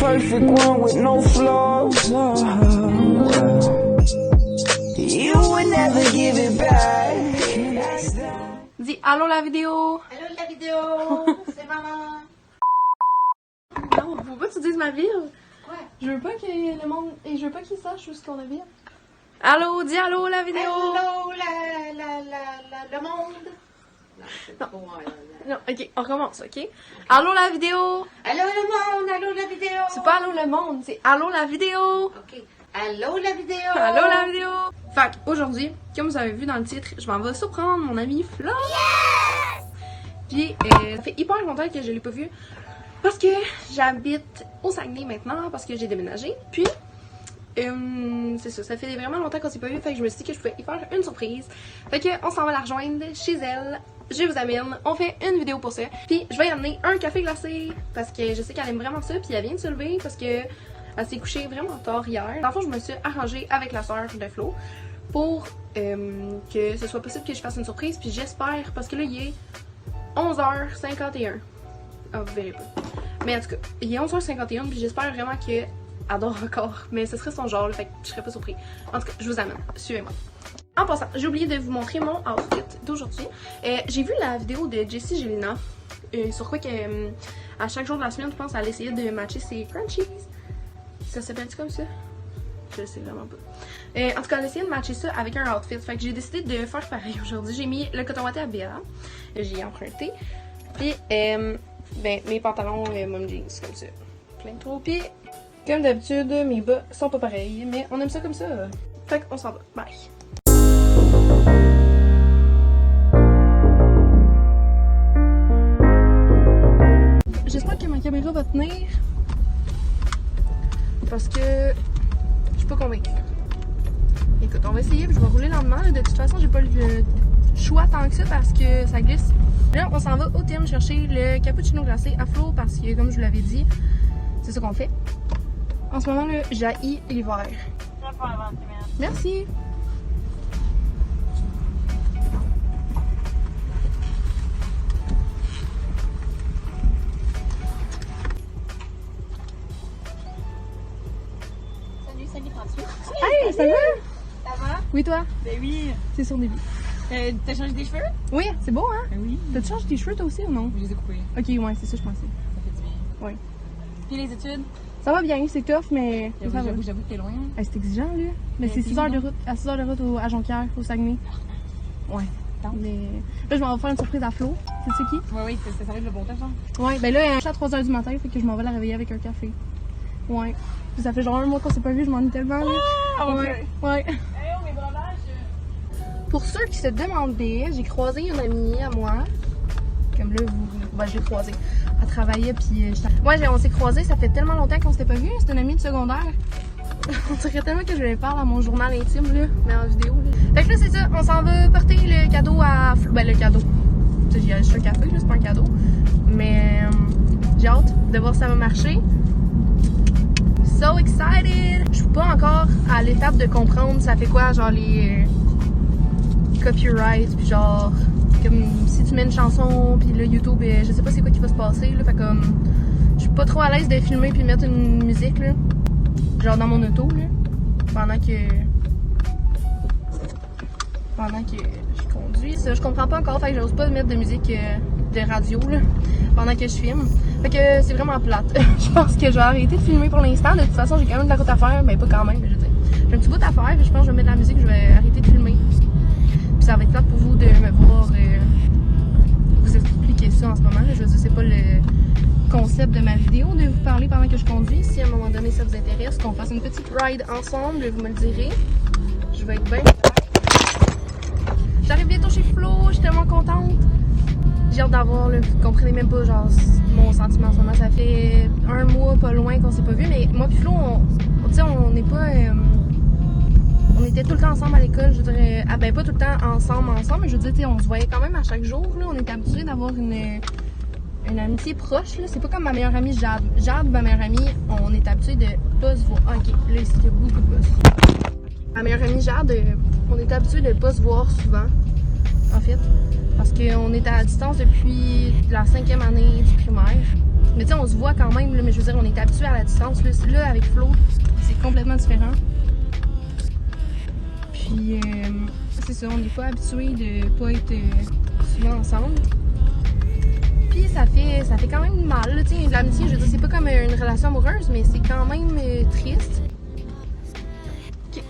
perfect one with no flaws. You would never give it back. Dis allô la vidéo! Allô la vidéo! C'est maman! Non, faut pas que tu dises ma ville. Ouais. Je veux pas que le monde. Et je veux pas qu'ils sachent où est-ce qu'on habite. Allô, dis allô la vidéo! Allô le monde! Non, ok, on recommence, ok? Allô la vidéo! Allô le monde! Allô la vidéo! C'est pas allô le monde, c'est allô la vidéo! Ok. Allô la vidéo! Allô la vidéo! Fait aujourd'hui, comme vous avez vu dans le titre, je m'en vais surprendre mon ami Flo! Yes! Puis, ça fait hyper longtemps que je l'ai pas vu. Parce que j'habite au Saguenay maintenant, parce que j'ai déménagé. Puis, c'est ça fait vraiment longtemps qu'on s'est pas vu, fait que je me suis dit que je pouvais y faire une surprise. Fait que on s'en va la rejoindre chez elle. Je vous amène, on fait une vidéo pour ça. Puis je vais y amener un café glacé parce que je sais qu'elle aime vraiment ça. Puis elle vient de se lever parce que elle s'est couchée vraiment tard hier. Dans le fond, je me suis arrangée avec la soeur de Flo pour que ce soit possible que je fasse une surprise. Puis j'espère, parce que là il est 11h51. Ah, vous verrez pas. Mais en tout cas, il est 11h51 puis j'espère vraiment qu'elle adore encore. Mais ce serait son genre, fait que je serais pas surpris. En tout cas, je vous amène. Suivez-moi. En passant, j'ai oublié de vous montrer mon outfit d'aujourd'hui. J'ai vu la vidéo de Jessie Gélina sur quoi que à chaque jour de la semaine, je pense, elle essayait de matcher ses crunchies. Ça s'appelle comme ça? Je sais vraiment pas. En tout cas, elle essayait de matcher ça avec un outfit. Fait que j'ai décidé de faire pareil aujourd'hui. J'ai mis le coton watté à Béa. J'ai emprunté. Puis, mes pantalons mom jeans comme ça. Plein de trop. Puis, comme d'habitude, mes bas sont pas pareils. Mais on aime ça comme ça. Fait qu'on s'en va. Bye! J'espère que ma caméra va tenir parce que je suis pas convaincue. Écoute, on va essayer puis je vais rouler lentement. De toute façon, j'ai pas le choix tant que ça parce que ça glisse. Là, on s'en va au Tim chercher le cappuccino glacé à Flo parce que, comme je vous l'avais dit, c'est ce qu'on fait. En ce moment, là, j'haïs l'hiver. Merci! Salut François! Hey, ça va? Ça va? Oui, toi? Ben oui! C'est son début. T'as changé tes cheveux? Oui, c'est beau, hein? Ben oui! T'as-tu changé tes cheveux, toi aussi, ou non? Je les ai coupés. Ok, ouais, c'est ça, je pensais. Ça fait du bien. Ouais. Puis les études? Ça va bien, c'est tough, mais. J'avoue que t'es loin. Hey, c'est exigeant, là. Mais c'est 6 heures de route. À 6 heures de route à Jonquière, au Saguenay. Ouais. Mais. Là, je m'en vais faire une surprise à Flo. C'est qui? Oui, ça va être le bon temps, genre. Ouais, ben là, je suis à 3 heures du matin, fait que je m'en vais la réveiller avec un café. Ouais. Puis ça fait genre un mois qu'on s'est pas vu, je m'ennuie tellement, là. Ah, ok. Ouais. Hey, oh, mes breuvages! Pour ceux qui se demandaient, j'ai croisé une amie à moi. Comme là, je l'ai croisée. Elle travaillait, puis on s'est croisés, ça fait tellement longtemps qu'on s'était pas vu. C'est une amie de secondaire. On dirait tellement que je lui parle à mon journal intime, là, mais en vidéo. Là. Fait que là, c'est ça, on s'en va porter le cadeau à Flo. Ben, le cadeau. Tu sais, j'ai acheté un café, là, c'est pas un cadeau. Mais j'ai hâte de voir si ça va marcher. So excited! Je suis pas encore à l'étape de comprendre ça fait quoi, genre les copyright, puis genre comme si tu mets une chanson, puis là YouTube, je sais pas c'est quoi qui va se passer, là, fait comme je suis pas trop à l'aise de filmer puis mettre une musique là, genre dans mon auto là, pendant que je conduis. Ça, je comprends pas encore, fait que j'ose pas mettre de musique de radio là, pendant que je filme. Fait que c'est vraiment plate. Je pense que je vais arrêter de filmer pour l'instant. De toute façon, j'ai quand même de la route à faire, mais pas quand même, je veux dire. J'ai un petit bout à faire, puis je pense que je vais mettre de la musique, je vais arrêter de filmer. Puis ça va être plate pour vous de me voir vous expliquer ça en ce moment. Je veux dire, c'est pas le concept de ma vidéo de vous parler pendant que je conduis. Si à un moment donné ça vous intéresse, qu'on fasse une petite ride ensemble, vous me le direz. Je vais être bien. J'arrive bientôt chez Flo, je suis tellement contente. J'ai hâte d'avoir, vous comprenez même pas genre mon sentiment en ce moment. Ça fait un mois pas loin qu'on s'est pas vu, mais moi puis Flo, on n'est pas. On était tout le temps ensemble à l'école, je dirais. Ah ben pas tout le temps ensemble, mais je veux dire, on se voyait quand même à chaque jour. Là, on était habitués d'avoir une amitié proche. C'est pas comme ma meilleure amie Jade. Jade, ma meilleure amie, on est habitués de pas se voir. Ah, ok, là ici il y a beaucoup de bus. Ma meilleure amie Jade, on est habitués de pas se voir souvent, en fait. Parce qu'on était à distance depuis la 5e année du primaire. Mais tu sais, on se voit quand même, là, mais je veux dire, on est habitué à la distance. Là avec Flo, c'est complètement différent. Puis, c'est ça, on n'est pas habitué de pas être souvent ensemble. Puis, ça fait quand même mal, tu sais, l'amitié, je veux dire, c'est pas comme une relation amoureuse, mais c'est quand même triste. Ok.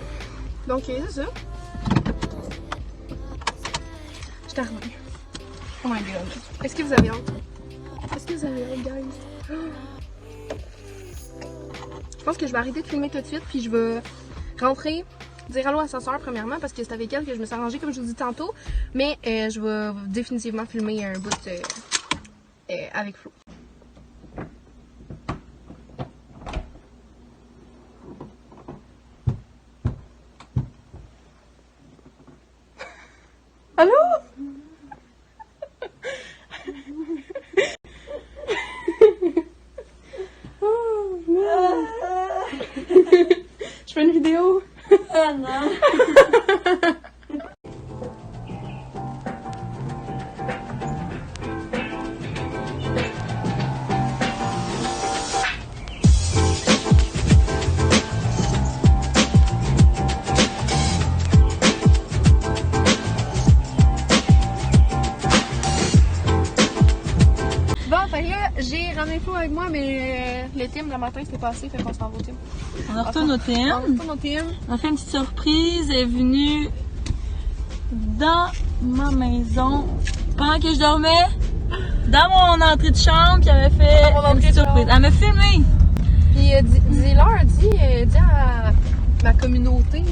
Donc, c'est ça. Je t'arrive. Oh my god. Est-ce que vous avez hâte? Est-ce que vous avez hâte, guys? Je pense que je vais arrêter de filmer tout de suite, puis je vais rentrer, dire allô à sa soeur premièrement, parce que c'est avec elle que je me suis arrangée, comme je vous dis tantôt. Mais je vais définitivement filmer un bout avec Flo. Allô? Oh, non. Je fais une vidéo. Ah non. Bon, fait que là, j'ai ramené Flo avec moi, mais le team le matin c'était passé, fait qu'on s'en va au team. On retourne au On thème. retourne au team. On a fait une petite surprise. Elle est venue dans ma maison pendant que je dormais, dans mon entrée de chambre, puis elle m'a fait Dans mon une entrée petite de surprise. chambre. Elle m'a filmé. Puis dis à ma communauté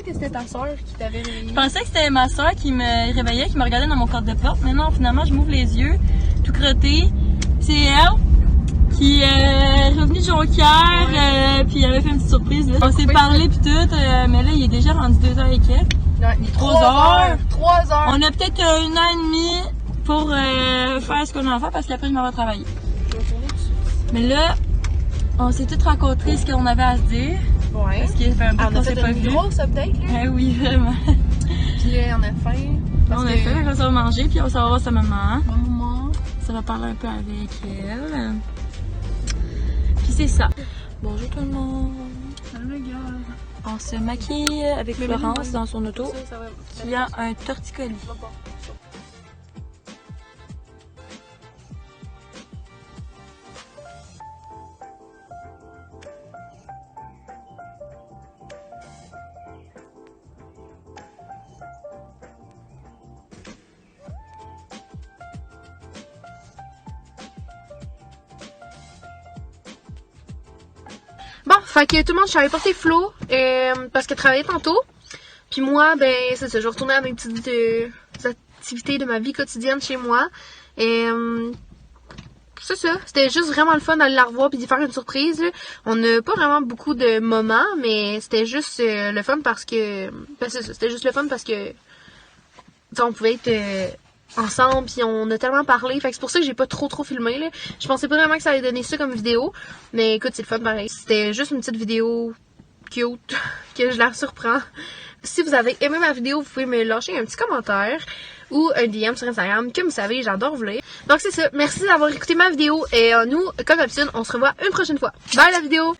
que c'était ta soeur qui t'avait réveillée. Je pensais que c'était ma soeur qui me réveillait, qui me regardait dans mon cadre de porte. Mais non, finalement, je m'ouvre les yeux, tout crotté. C'est elle qui est revenue de Jonquière, puis elle avait fait une petite surprise. Là. On s'est parlé puis tout, mais là, il est déjà rendu 2h et quelques. Ouais, il est 3 heures. 3 heures. On a peut-être 1 an et demi pour faire ce qu'on a à faire parce qu'après, je m'en vais travailler. Mais là, on s'est toutes rencontrés ce qu'on avait à se dire. Ouais. Parce qu'il fait un peu On qu'on a s'est fait pas une vu. grosse update là. Ouais, oui, vraiment. Puis là, on a faim. Parce On a que- fait, on va manger, puis on s'en va voir sa maman. Maman. Ça va parler un peu avec elle. Puis c'est ça. Bonjour tout le monde. Salut les gars. On se maquille avec Florence dans son auto. Ça va. Il y a un torticolis. Bon, fait que tout le monde, je suis allée porter Flo parce qu'elle travaillait tantôt. Puis moi, ben, c'est ça, je retournais à mes petites activités de ma vie quotidienne chez moi. C'est ça, c'était juste vraiment le fun d'aller la revoir puis d'y faire une surprise. Là. On n'a pas vraiment beaucoup de moments, mais c'était juste le fun parce que... Ben, c'est ça, c'était juste le fun parce que... tu sais, on pouvait être ensemble puis on a tellement parlé. Fait que c'est pour ça que j'ai pas trop filmé. Là. Je pensais pas vraiment que ça allait donner ça comme vidéo. Mais écoute, c'est le fun pareil. C'était juste une petite vidéo cute que je la surprends. Si vous avez aimé ma vidéo, vous pouvez me lâcher un petit commentaire ou un DM sur Instagram. Comme vous savez, j'adore vous lire. Donc c'est ça. Merci d'avoir écouté ma vidéo. Et nous, comme d'habitude, on se revoit une prochaine fois. Bye la vidéo!